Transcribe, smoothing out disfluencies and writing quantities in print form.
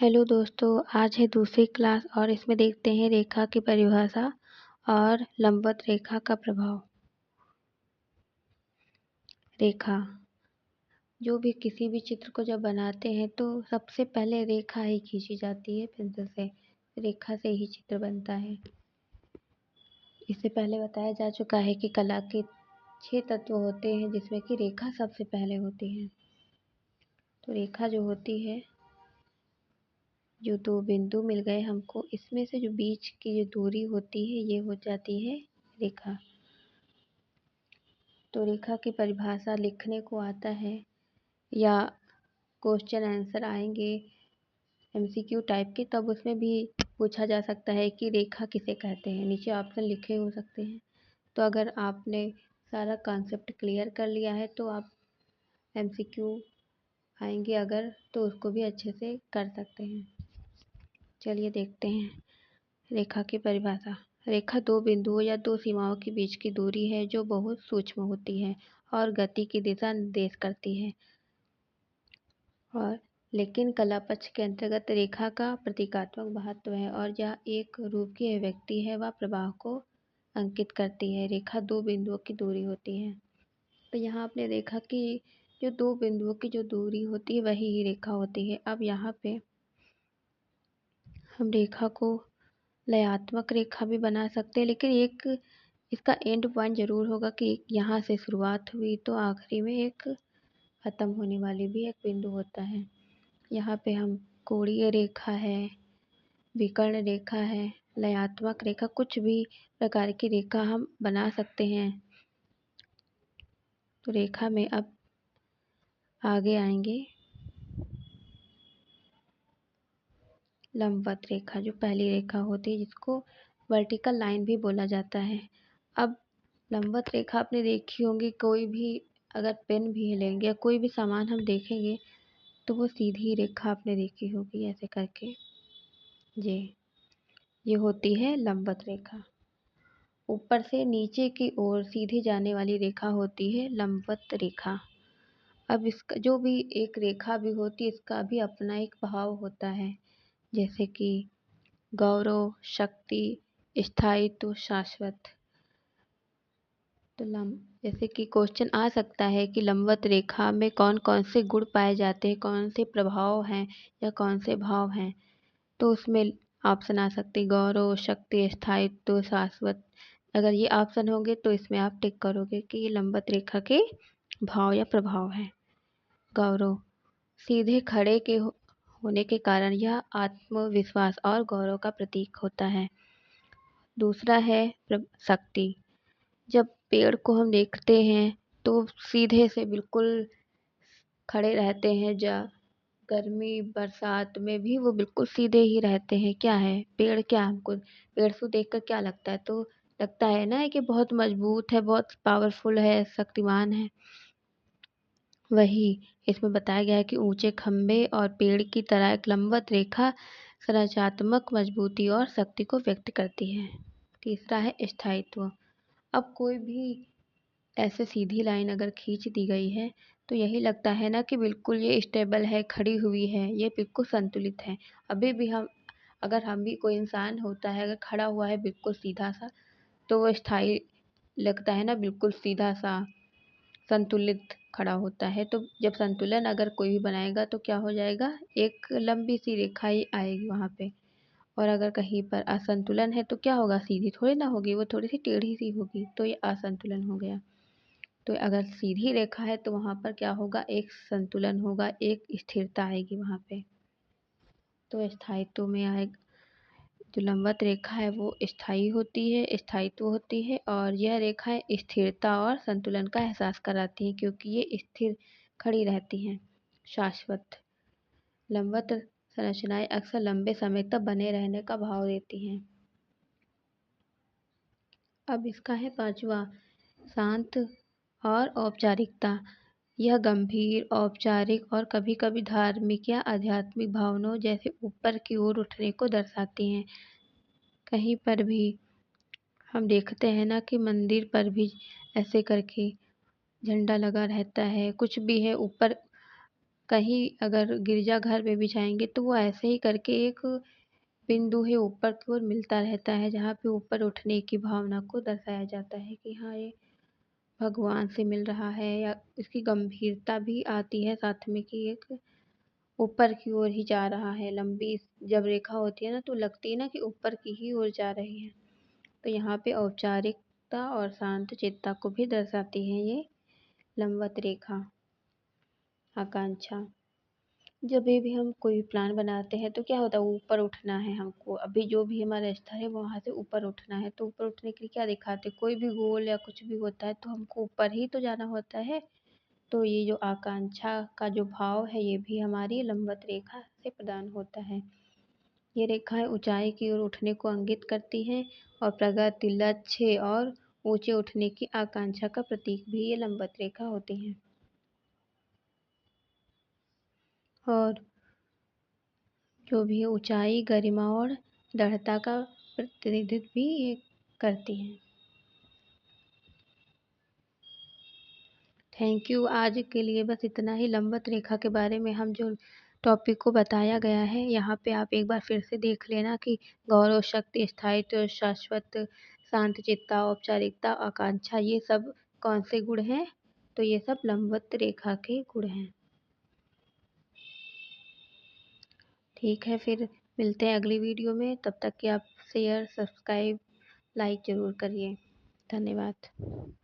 Hello दोस्तों, आज है दूसरी क्लास और इसमें देखते हैं रेखा की परिभाषा और लंबवत रेखा का प्रभाव। रेखा जो भी किसी भी चित्र को जब बनाते हैं तो सबसे पहले रेखा ही खींची जाती है पेंसिल से। रेखा से ही चित्र बनता है। इससे पहले बताया जा चुका है कि कला के 6 तत्व होते हैं जिसमें कि रेखा सबसे पहले होती है। तो रेखा जो होती है, जो दो बिंदु मिल गए हमको, इसमें से जो बीच की जो दूरी होती है ये हो जाती है रेखा। तो रेखा की परिभाषा लिखने को आता है या क्वेश्चन आंसर आएंगे एमसीक्यू टाइप के, तब उसमें भी पूछा जा सकता है कि रेखा किसे कहते हैं। नीचे ऑप्शन लिखे हो सकते हैं। तो अगर आपने सारा कॉन्सेप्ट क्लियर कर लिया है तो आप एमसीक्यू आएंगे अगर, तो उसको भी अच्छे से कर सकते हैं। चलिए देखते हैं रेखा की परिभाषा। रेखा दो बिंदुओं या दो सीमाओं के बीच की दूरी है जो बहुत सूक्ष्म होती है और गति की दिशा निर्देश करती है। और लेकिन कला पक्ष के अंतर्गत रेखा का प्रतीकात्मक महत्व है और यह एक रूप की अभिव्यक्ति है व प्रवाह को अंकित करती है। रेखा दो बिंदुओं की दूरी होती है। तो यहाँ आपने देखा कि जो दो बिंदुओं की जो दूरी होती है वही ही रेखा होती है। अब यहाँ पे हम रेखा को लयात्मक रेखा भी बना सकते हैं, लेकिन एक इसका एंड पॉइंट जरूर होगा कि यहाँ से शुरुआत हुई तो आखिरी में एक खत्म होने वाली भी एक बिंदु होता है। यहाँ पे हम कोणीय रेखा है, विकर्ण रेखा है, लयात्मक रेखा, कुछ भी प्रकार की रेखा हम बना सकते हैं। तो रेखा में अब आगे आएंगे लंबवत रेखा, जो पहली रेखा होती है जिसको वर्टिकल लाइन भी बोला जाता है। अब लंबवत रेखा आपने देखी होंगी, कोई भी अगर पेन भी लेंगे या कोई भी सामान हम देखेंगे तो वो सीधी रेखा आपने देखी होगी ऐसे करके। ये होती है लंबवत रेखा। ऊपर से नीचे की ओर सीधी जाने वाली रेखा होती है लंबवत रेखा। अब इसका जो भी एक रेखा भी होती है, इसका भी अपना एक भाव होता है, जैसे कि गौरव, शक्ति, स्थायित्व, शाश्वत। तो जैसे कि क्वेश्चन आ सकता है कि लंबवत रेखा में कौन कौन से गुण पाए जाते हैं, कौन से प्रभाव हैं या कौन से भाव हैं। तो उसमें ऑप्शन आ सकते हैं गौरव, शक्ति, स्थायित्व, शाश्वत। अगर ये ऑप्शन होंगे तो इसमें आप टिक करोगे कि ये लंबवत रेखा के भाव या प्रभाव हैं। गौरव, सीधे खड़े के होने के कारण यह आत्मविश्वास और गौरव का प्रतीक होता है। दूसरा है शक्ति। जब पेड़ को हम देखते हैं तो सीधे से बिल्कुल खड़े रहते हैं, गर्मी बरसात में भी वो बिल्कुल सीधे ही रहते हैं। क्या है पेड़, क्या हमको पेड़ को देखकर क्या लगता है, तो लगता है ना कि बहुत मजबूत है, बहुत पावरफुल है, शक्तिमान है। वही इसमें बताया गया है कि ऊंचे खंभे और पेड़ की तरह एक लंबवत रेखा संरचनात्मक मजबूती और शक्ति को व्यक्त करती है। तीसरा है स्थायित्व। अब कोई भी ऐसे सीधी लाइन अगर खींच दी गई है तो यही लगता है ना कि बिल्कुल ये स्टेबल है, खड़ी हुई है, ये बिल्कुल संतुलित है। अभी भी हम भी कोई इंसान होता है अगर खड़ा हुआ है बिल्कुल सीधा सा, तो वो स्थायी लगता है ना, बिल्कुल सीधा सा संतुलित खड़ा होता है। तो जब संतुलन अगर कोई भी बनाएगा तो क्या हो जाएगा, एक लंबी सी रेखा ही आएगी वहाँ पे। और अगर कहीं पर असंतुलन है तो क्या होगा, सीधी थोड़ी ना होगी, वो थोड़ी सी टेढ़ी सी होगी, तो ये असंतुलन हो गया। तो अगर सीधी रेखा है तो वहाँ पर क्या होगा, एक संतुलन होगा, एक स्थिरता आएगी वहाँ पे। तो स्थायित्व में आएगा, जो लंबवत रेखा है वो स्थायी होती है, स्थायित्व होती है, और यह रेखाएं स्थिरता और संतुलन का एहसास कराती हैं क्योंकि ये स्थिर खड़ी रहती हैं। शाश्वत, लंबवत संरचनाएं अक्सर लंबे समय तक बने रहने का भाव देती हैं। अब इसका है पांचवा, शांत और औपचारिकता। यह गंभीर, औपचारिक और कभी-कभी धार्मिक या आध्यात्मिक भावनाओं जैसे ऊपर की ओर उठने को दर्शाती हैं। कहीं पर भी हम देखते हैं ना कि मंदिर पर भी ऐसे करके झंडा लगा रहता है, कुछ भी है ऊपर कहीं अगर गिरजाघर में भी जाएंगे तो वो ऐसे ही करके एक बिंदु है ऊपर की ओर मिलता रहता है, जहाँ पे ऊपर उठने की भावना को दर्शाया जाता है कि हाँ ये भगवान से मिल रहा है, या इसकी गंभीरता भी आती है साथ में कि एक ऊपर की ओर ही जा रहा है। लंबी जब रेखा होती है ना तो लगती है ना कि ऊपर की ही ओर जा रही है। तो यहाँ पे औपचारिकता और शांत चित्ता को भी दर्शाती है ये लंबवत रेखा, आकांक्षा। जब भी हम कोई प्लान बनाते हैं तो क्या होता है, ऊपर उठना है हमको, अभी जो भी हमारा स्तर है वहाँ से ऊपर उठना है, तो ऊपर उठने के लिए क्या दिखाते हैं, कोई भी गोल या कुछ भी होता है तो हमको ऊपर ही तो जाना होता है। तो ये जो आकांक्षा का जो भाव है ये भी हमारी लंबवत रेखा से प्रदान होता है। ये रेखाएं ऊंचाई की ओर उठने को इंगित करती हैं और प्रगति, लक्ष्य और ऊंचे उठने की आकांक्षा का प्रतीक भी ये लंबवत रेखा होती हैं। और जो भी है ऊंचाई, गरिमा और दृढ़ता का प्रतिनिधित्व भी ये करती हैं। Thank you. आज के लिए बस इतना ही। लंबवत रेखा के बारे में हम जो टॉपिक को बताया गया है यहाँ पे आप एक बार फिर से देख लेना कि गौरव, शक्ति, स्थायित्व, शाश्वत, शांतचित्ता, औपचारिकता, आकांक्षा, ये सब कौन से गुण हैं, तो ये सब लंबवत रेखा के गुण हैं। ठीक है, फिर मिलते हैं अगली वीडियो में। तब तक कि आप शेयर, सब्सक्राइब, लाइक ज़रूर करिए। धन्यवाद।